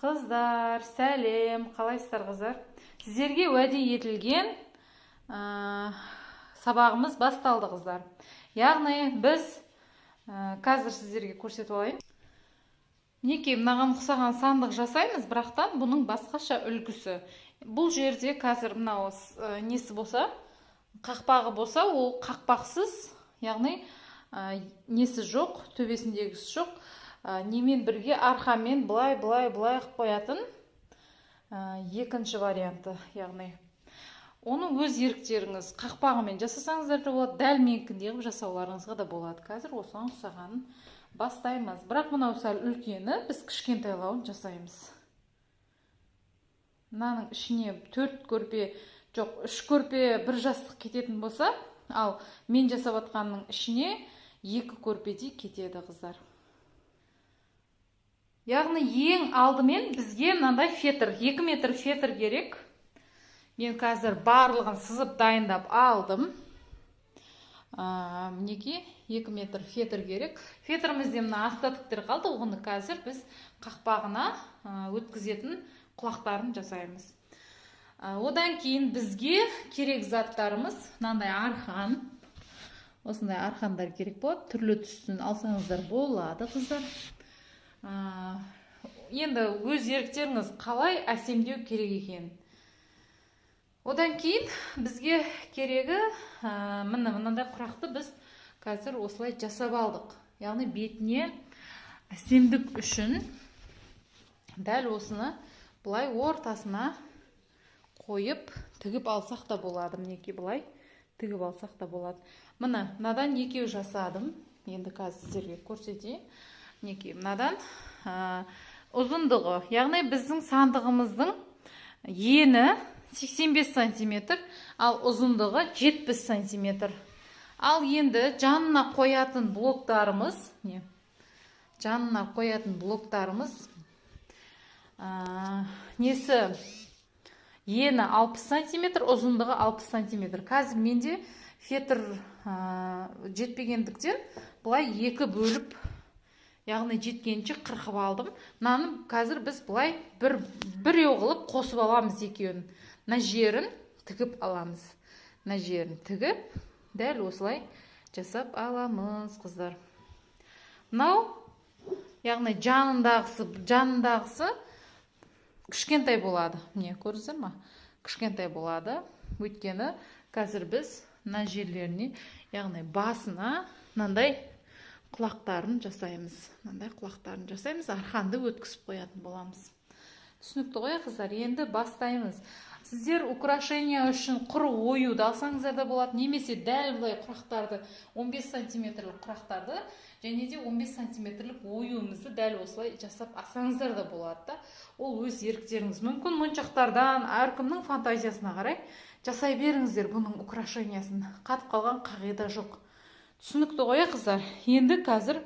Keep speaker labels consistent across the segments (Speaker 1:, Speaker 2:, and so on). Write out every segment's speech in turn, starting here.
Speaker 1: Қыздар, сәлем, қалайсыздар қыздар? Сіздерге уәде етілген сабағымыз басталды қыздар. Яғни біз қазір сіздерге көрсетіп алайын. Мінекей мынаған ұқсаған сандық жасаймыз, бірақтан бұның басқаша үлгісі. Бұл жерде қазір мынау несі болса, қақпағы болса, ол қақпақсыз, яғни несі жоқ, төбесіндегісі жоқ. Немен бірге арқамен былай қып қоятын екінші варианты, яғни оны өз еріктеріңіз қақпағымен жасасаңыздар да болады, дәл менікіндей қылып жасауларыңызға да болады. Қазір осыған ұқсағанын бастаймыз. Бірақ мынау сәл үлкені, біз кішкентайлауын жасаймыз. Мынаның ішіне 4 көрпе, жоқ 3 көрпе бір жастық кететін болса, ал мен жасап атқанның ішіне 2 көрпедей кетеді қыздар. Яғни ең алдымен бізге мынандай фетр, 2 метр фетр керек. Мен қазір барлығын сызып дайындап алдым. Мінекей 2 метр фетр керек. Фетрімізде мына остатықтар қалды, оны қазір біз қақпағына өткізетін құлақтарын жасаймыз. Одан кейін бізге керек заттарымыз мынандай арқан. Осындай арқандар керек болады. Түрлі түсін алсаңыздар болады, қыздар. Енді өз еріктеріңіз қалай әсемдеу керек екен. Одан кейін бізге керегі мынандай құрақты біз қазір осылай жасап алдық. Яғни бетіне әсемдік үшін дәл осыны бұлай ортасына қойып тігіп алсақ та болады. Мінекей бұлай тігіп алсақ та болады. Мынадан екеу жасадым. Енді қазір сіздерге көрсетейін. Мінекей мынадан ұзындығы, яғни біздің сандығымыздың ені 85 сантиметр, ал ұзындығы 70 сантиметр. Ал енді жанына қоятын блоктарымыз, несі ені 60 сантиметр, ұзындығы 60 сантиметр. Қазір менде фетр жетпегендіктен бұлай 2 бөліп, яғни жеткенше қырқып алдым. Мынаны қазір біз бұлай біреу қылып қосып аламыз екеуін. Мына жерін тігіп аламыз. Мына жерін тігіп, дәл осылай жасап аламыз, қыздар. Мынау, яғни жанындағысы кішкентай болады. Міне, көрдіңіздер ме? Кішкентай болады. Өйткені қазір біз мына жерлеріне, яғни басына мынандай құлақтарын жасаймыз. Арқанды өткізіп қоятын боламыз. Түсінікті ғой, қыздар, енді бастаймыз. Сіздер украшения үшін құр оюды алсаңыздар да болады, немесе дәл бұлай құрақтарды, 15 сантиметрлік құрақтарды, және де 15 сантиметрлік оюымызды дәл осылай жасап алсаңыздар да болады. Ол өз еріктеріңіз. Мүмкін моншақтардан, әркімнің фантазиясына қарай жасай беріңіздер бұның украшениясын. Қатып қалған қағида жоқ. Түсінікті ғой, қыздар. Енді қазір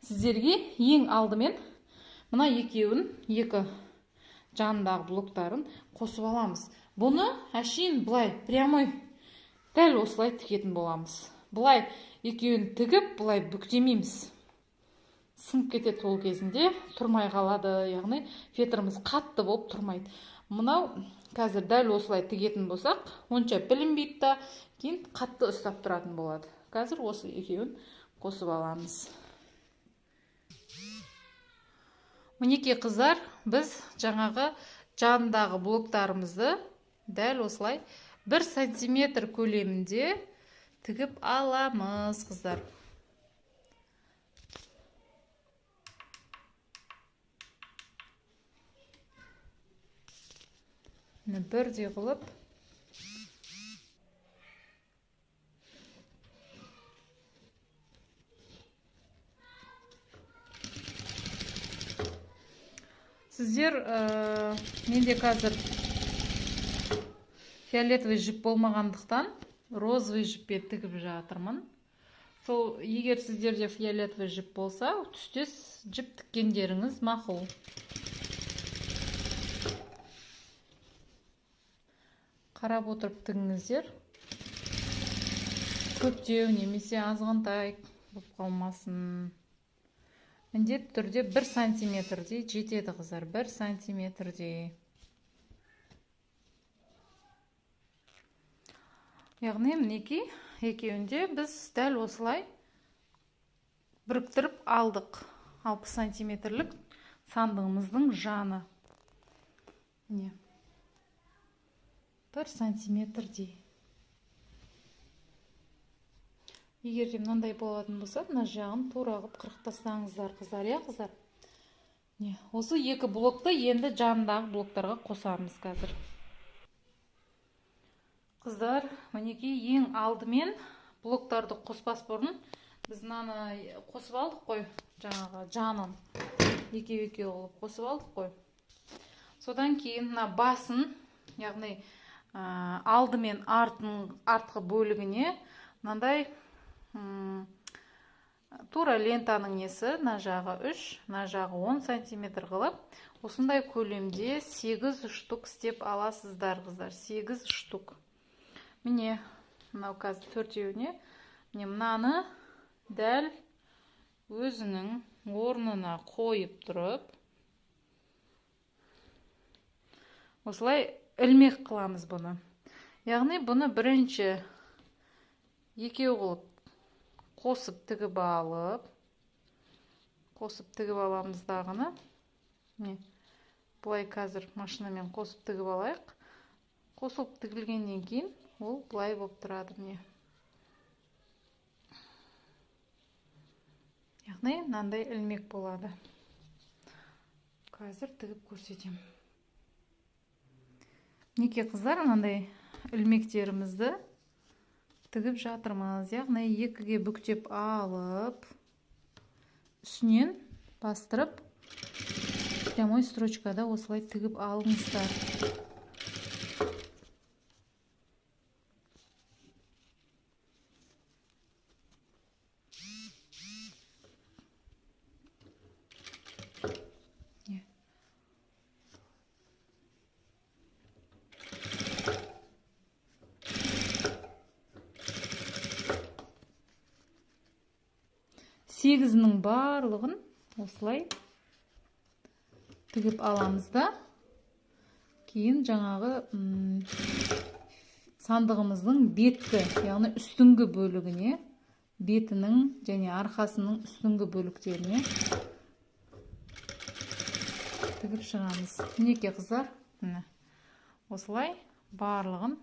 Speaker 1: сіздерге ең алдымен мына екеуін, 2 жанындағы блоктарын қосып аламыз. Бұны әшейін бұлай прямой дәл осылай тігетін боламыз. Бұлай екеуін тігіп, бұлай бүктемейміз. Сынып кетеді ол кезінде, тұрмай қалады, яғни фетріміз қатты болып тұрмайды. Мынау қазір дәл осылай тігетін болсақ, онша білінбейді да, кейін қатты ұстап тұратын болады. Қазір осы екеуін қосып аламыз. Мінекей қыздар, біз жаңағы жанындағы блоктарымызды дәл осылай 1 сантиметр көлемінде тігіп аламыз, қыздар. Бірдей қылып сіздер, менде қазір фиолетовый жіп болмағандықтан розовый жіппен тігіп жатырмын. Сол, егер сіздерде фиолетовый жіп болса, түстес жіп тіккендеріңіз мақұл. Қарап отырып тігіңіздер. Көптеу немесе азғантай болып қалмасын. міндетті түрде 1 сантиметрдей жетеді қыздар, 1 сантиметрдей. Яғни мінекей екеуінде біз дәл осылай біріктіріп алдық. 60 сантиметрлік сандығымыздың жаны. Не? 1 сантиметрдей. Егер де мынандай болатын болса, мына жағын тура қылып қырып тастаңыздар қыздар, иә қыздар? Не? Осы екі блокты енді жанындағы блоктарға қосамыз қазір. Қыздар, мінекей ең алдымен блоктарды қоспас бұрын біз мынаны қосып алдық қой, жаңағы жанын екеу-екеу қылып қосып алдық қой. Содан кейін мына басын, яғни алдымен артқы бөлігіне мынандай тура лентаның несі, мына жағы 3, мына жағы 10 сантиметр қылып, осындай көлемде 8 штук істеп аласыздар қыздар, 8 штук. Міне, мынау қазір төртеуіне, міне мынаны дәл өзінің орнына қойып тұрып, осылай ілмек қыламыз бұны. Яғни бұны бірінші екеу қылып қосып тігіп аламыз дағыны. Бұлай қазір машинамен қосып тігіп алайық. Қосылып тігілгеннен кейін ол бұлай болып тұрады. Яғни мынандай ілмек болады. Қазір тігіп көрсетем. Неке қыздар, мынандай ілмектерімізді тігіп жатырмыз. Яғни екіге бүктеп алып, үстінен бастырып, прямой строчкада осылай тігіп алыңыздар. Сегізінің барлығын осылай тігіп аламыз да, кейін жаңағы сандығымыздың беткі, яғни үстіңгі бөлігіне, бетінің және арқасының үстіңгі бөліктеріне тігіп шығамыз. Мінекей қыздар, осылай барлығын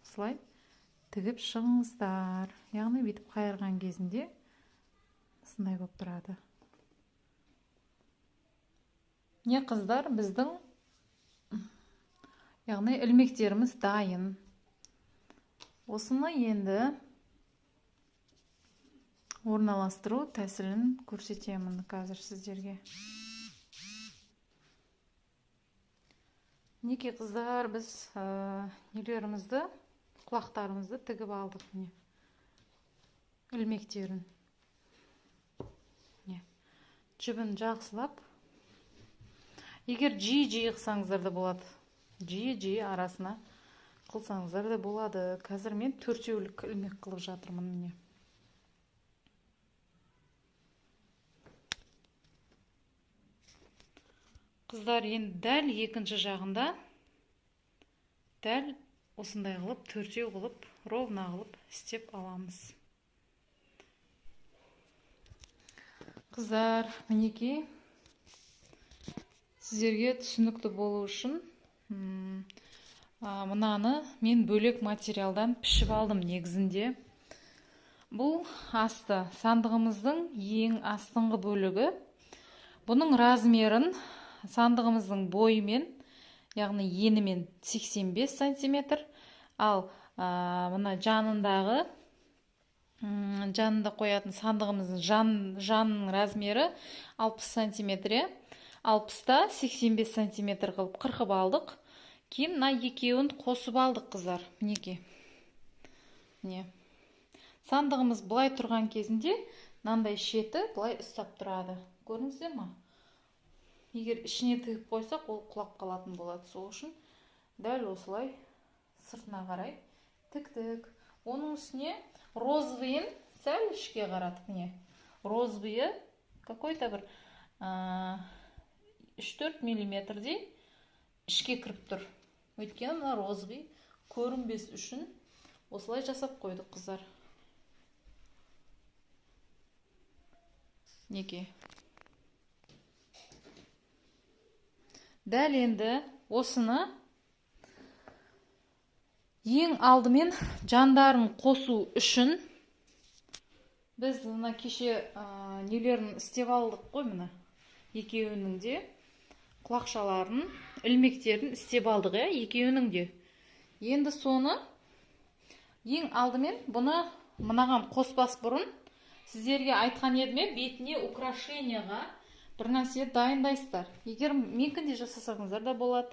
Speaker 1: осылай тігіп шығыңыздар. Яғни бетіп қайырған кезінде осындай болып тұрады. Не қыздар, біздің яғни ілмектеріміз дайын. Осыны енді орналастыру тәсілін көрсетемін қазір сіздерге. Неке қыздар, біз нелерімізді, құлақтарымызды тігіп алдық. Ілмектерін. Жібін жақсылап. Егер жиі қылсаңыздар да болады. Жиі арасына қылсаңыздар да болады. Қазір мен 4-еулік ілмек қылып жатырмын. Міне. Қыздар, енді дәл екінші жағында дәл осындай қылып, 4-еу қылып, ровна қылып істеп аламыз. Қыздар, мінекей сіздерге түсінікті болу үшін мынаны мен бөлек материалдан пішіп алдым негізінде. Бұл асты сандығымыздың ең астыңғы бөлігі. Бұның размерін сандығымыздың бойымен, яғни енімен 85 сантиметр, ал мына жанында қоятын сандығымыздың жанының размері 60 сантиметр. 60-та 85 сантиметр қылып қырқып алдық. Кейін мына екеуін қосып алдық қыздар. Мінекей. Сандығымыз бұлай тұрған кезінде мынандай шеті бұлай ұстап тұрады. Көрдіңіздер ме? Егер ішіне тігіп қойсақ, ол құлап қалатын болады. Сол үшін дәл осылай сыртына қарай тіктік. Оның үстіне розовыйын сәл ішке қараттық. Розовые какой-то бір 3-4 миллиметрдей ішке кіріп тұр. Өйткені мына розғи көрінбес үшін осылай жасап қойдық, қыздар. Неке. Дәл енді осыны ең алдымен жандарын қосу үшін біз мына кеше нелерін істеп алдық қой, мына екеуінің де құлақшаларын, ілмектерін істеп алдық, екеуінің де. Енді соны ең алдымен бұны мынаған қоспас бұрын сіздерге айтқан едім, бетіне украшенияға бір нәрсе дайындайсыздар. Егер менікінде жасасаңыздар да болады,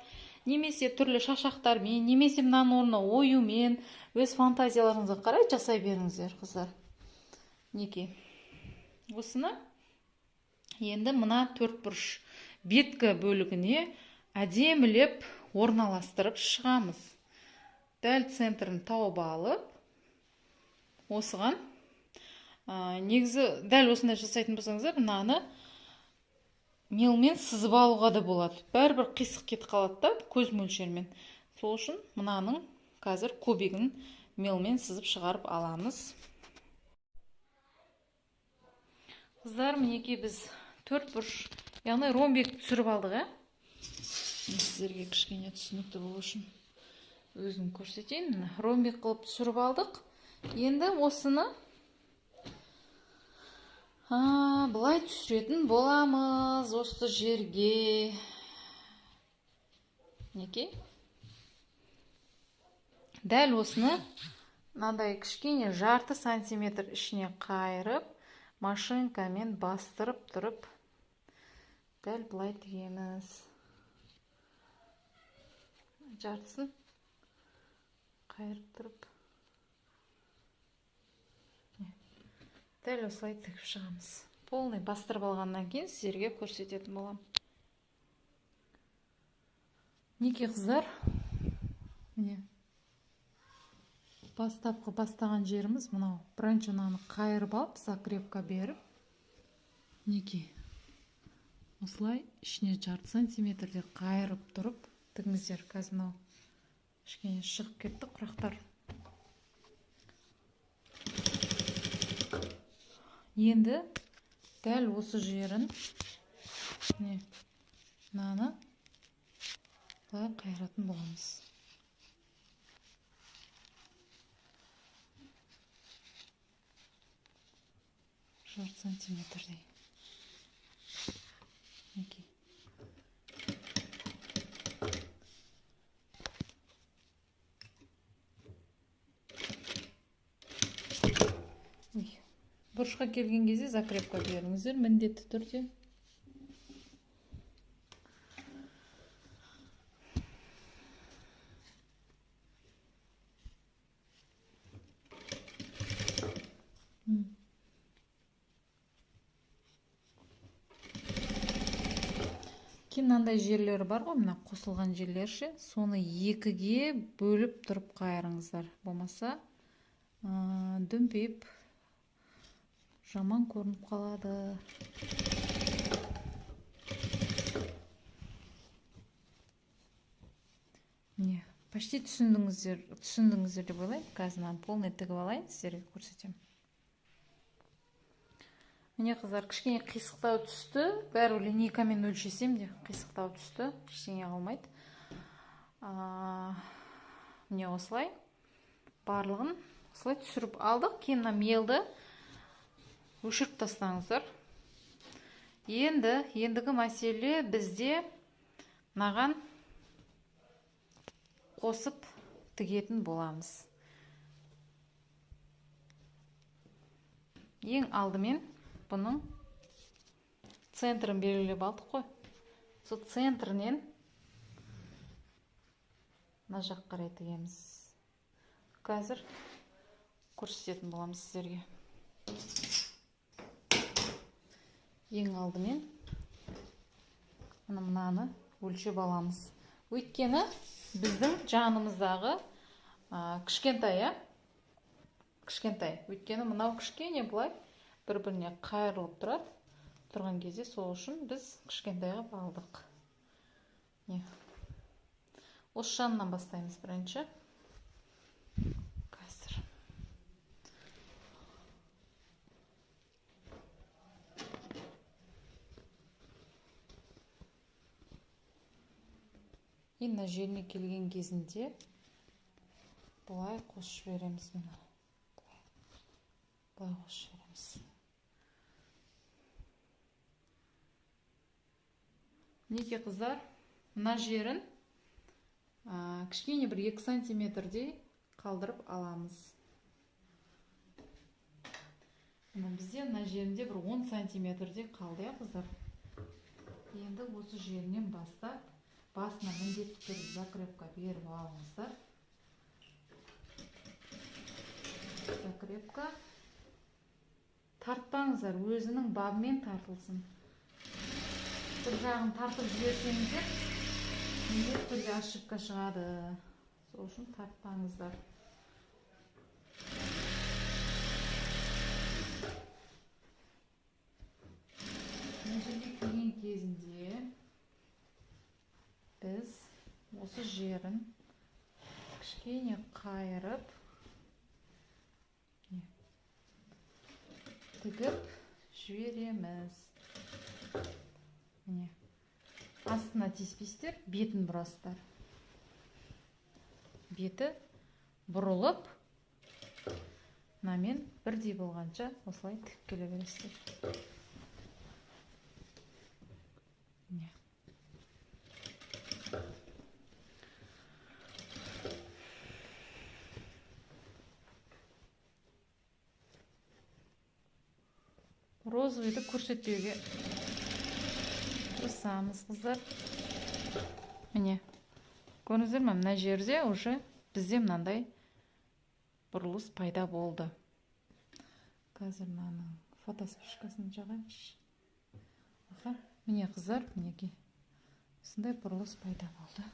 Speaker 1: немесе түрлі шашақтармен, немесе мынаның орнына оюмен, өз фантазияларыңызға қарай жасай беріңіздер, қыздар. Неке. Осыны енді мына 4 бұрыш беткі бөлігіне әдемілеп орналастырып шығамыз. Дәл центрін тауып алып, осыған негізі дәл осындай жасайтын болсаңыздар, мынаны мелмен сызып алуға да болады. Бәрібір қисық кетіп қалады да, көз мөлшермен. Сол үшін мынаның қазір көбегін мелмен сызып шығарып аламыз. Қыздар, мінекей біз 4 бұрыш, яғни ромбек түсіріп алдық, сіздерге кішкене түсінікті болу үшін өзім көрсетейін. Ромбек қылып түсіріп алдық. Енді осыны былай түсіретін боламыз осы жерге. Неке? Дәл осыны мынандай кішкене жарты сантиметр ішіне қайырып, машинкамен бастырып тұрып, дәл былай тігеміз. Жартысын қайырып тұрып, дәл осылай тігіп шығамыз. Полный бастырып алғаннан кейін сіздерге көрсететін болам. Неке, қыздар, міне бастапқы бастаған жеріміз мынау. Бірінші мынаны қайырып алып, закрепка беріп, неке осылай ішіне жарты сантиметрде қайырып тұрып тігіңіздер. Қазір мынау кішкене шығып кетті құрақтар. Енді дәл осы жерін мынаны былай қайыратын боламыз. Жарты сантиметрдей. Неке. Бұрышқа келген кезде закрепка беріңіздер, міндетті түрде. Кейін мынандай жерлері бар ғой, мына қосылған жерлерше, соны екіге бөліп тұрып қайырыңыздар. Болмаса дөмпеп жаман көрініп қалады. Не, почти түсіндіңіздер деп ойлайын. Қазір полный тігіп алайын, сіздерге көрсетемін. Міне, қыздар, кішкене қисықтау түсті. Бәрі линейкамен өлшесем де қисықтау түсті. Ештеңе қалмайды. Міне осылай барлығын осылай түсіріп алдық. Кейін мелді өшіріп тастаңыздар. Ендігі мәселе бізде мынаған қосып тігетін боламыз. Ең алдымен бұның центрін белгілеп алдық қой. Сол центрінен мына жақ қарай тігеміз. Қазір көрсететін боламыз сіздерге. Ең алдымен мынаны өлшеп аламыз. Өйткені біздің жанымыздағы кішкентай, Өйткені мынау кішкене бұлай бір-біріне қайырылып тұрады. тұрған кезде сол үшін біз кішкентай қылып алдық. Осы жанынан бастаймыз бірінші. Қазір. Мына жеріне келген кезінде бұлай қосып жібереміз. Бұлай қосып жібереміз. Неге қыздар, мына жерін кішкене бір 2 сантиметрдей қалдырып аламыз. Бізде мына жерінде бір 10 сантиметрдей қалды, қыздар. Енді осы жерінен бастап, басына міндетті түрде закрепка беріп алыңыздар. Закрепка тартпаңыздар, өзінің бабымен тартылсын. Бір жағын тартып жіберсеңіздер, міндетті түрде ошибка шығады. Сол үшін тартпаңыздар. Жерге келген кезінде біз осы жерін кішкене қайырып, тігіп жібереміз. Астына тиіспейсіздер, бетін бұрасыздар. Беті бұрылып, мынамен бірдей болғанша осылай тігіп келе бересіздер. Розовыйды көрсетпеуге тырысамыз, қыздар. Міне, көрдіңіздер ме, мына жерде уже бізде мынандай бұрылыс пайда болды. Қазір мынаның фотоспышкасын жағайыншы. Міне, қыздар, мінеки. Осындай бұрылыс пайда болды.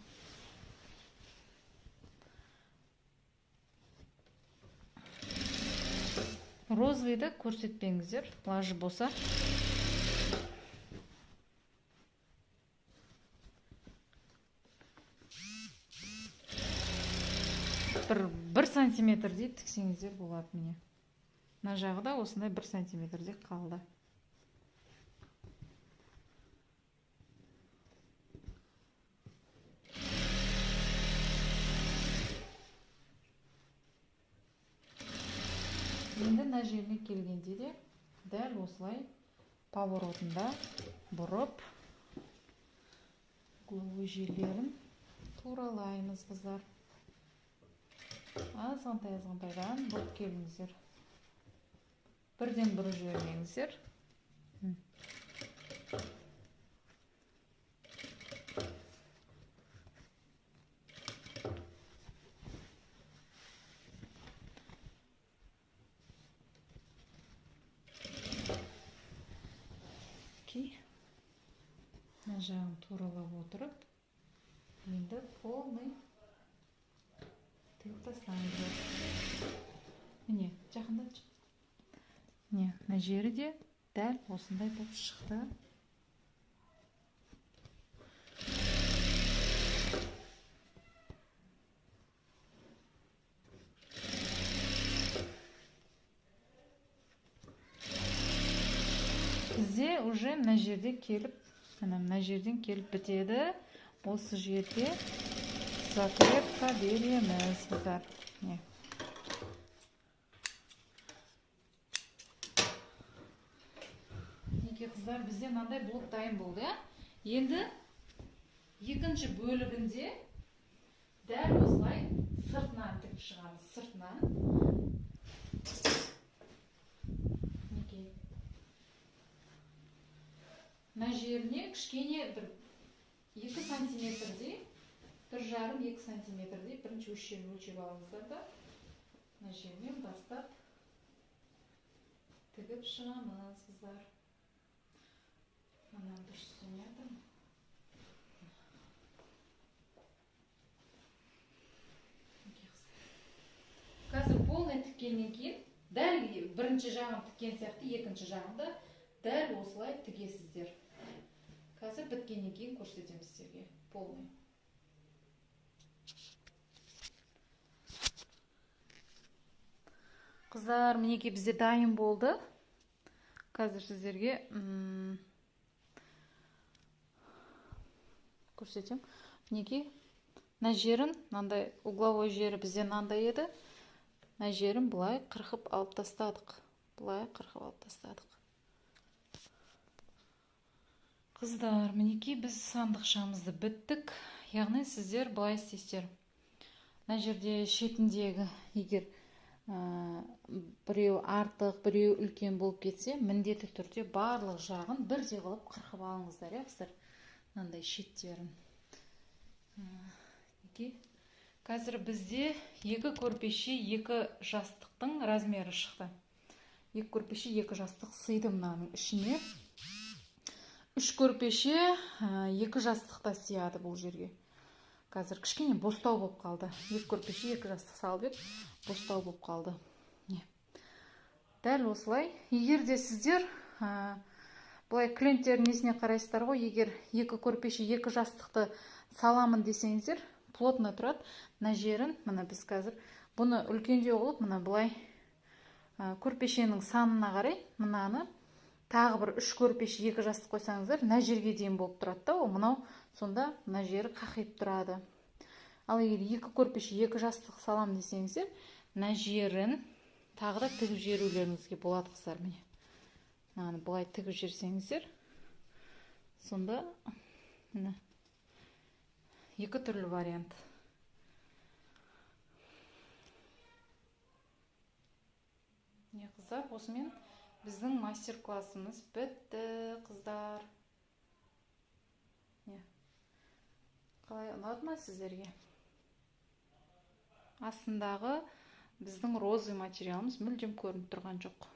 Speaker 1: Розовыйды көрсетпеңіздер, лажы болса. Бір сантиметрдей тіксеңіздер болады. Міне. Мына жағы да осындай 1 сантиметрдей қалды. Енді мына жеріне келгенде де дәл осылай поворотында бұрып угловой жерлерін туралаймыз, қыздар. Азғантай-азғантайдан бұрып келіңіздер. Бірден бұрып жібермеңіздер. Мына жағын туралап отырып, енді полный тігіп тастаңыздар. Міне, жақындатшы. Міне, мына жері де дәл осындай болып шықты. Бізде уже мына жерде келіп, мына жерден келіп бітеді. Осы жерде закрепка береміз, қыздар. Неге, қыздар, бізде мынандай блок дайын болды. Енді екінші бөлігінде дәл осылай сыртынан тігіп шығамыз. Сыртынан. Мына жеріне кішкене бір 2 сантиметрдей, 1,5-2 сантиметрдей бірінші өлшеп алыңыздар да, мына жерінен бастап тігіп шығамыз, қыздар. Мына дұрыс түсінеді. Қазір полный тіккеннен кейін, дәл бірінші жағын тіккен сияқты екінші жағында дәл осылай тігесіздер. Қазір біткеннен кейін көрсетемін сіздерге полный. Қыздар, мінекей бізде дайын болды. Қазір сіздерге көрсетем. Мінекей мына жерін, мынандай угловой жері бізде мынандай еді. Мына жерін былай қырқып алып тастадық. Қыздар, мінекей біз сандықшамызды біттік. Яғни сіздер былай істейсіздер. Мына жерде шетіндегі егер біреу артық, біреу үлкен болып кетсе, міндетті түрде барлық жағын бірдей қылып қырқып алыңыздар, қыздар. Мынандай шеттерін. Қазір бізде 2 көрпеше 2 жастықтың размері шықты. 2 көрпеше 2 жастық сыйды мынаның ішіне. 3 көрпеше 2 жастықта сыяды бұл жерге. Қазір кішкене бостау болып қалды. 2 көрпеше 2 жастық салып ек, бостау болып қалды. Дәл осылай. Егер де сіздер бұлай клиенттердің несіне қарайсыздар ғой, егер 2 көрпеше 2 жастықты саламын десеңіздер, плотно тұрады. Мына жерін, мына біз қазір бұны үлкендеу қылып, мына бұлай көрпешенің санына қарай, мынаны тағы бір 3 көрпеше 2 жастық қойсаңыздар, мына жерге дейін болып тұрады да, мынау сонда мына жері қақиып тұрады. Ал егер 2 көрпеше 2 жастық салам десеңіздер, мына жерін тағы да тігіп жіберулеріңізге болады, қыздар. Міне мынаны былай тігіп жіберсеңіздер, сонда міне 2 түрлі вариант. Қыздар, осымен біздің мастер-классымыз бітті, қыздар. Қалай ұнады ма сіздерге? Астындағы біздің розы материалымыз мүлдем көрініп тұрған жоқ.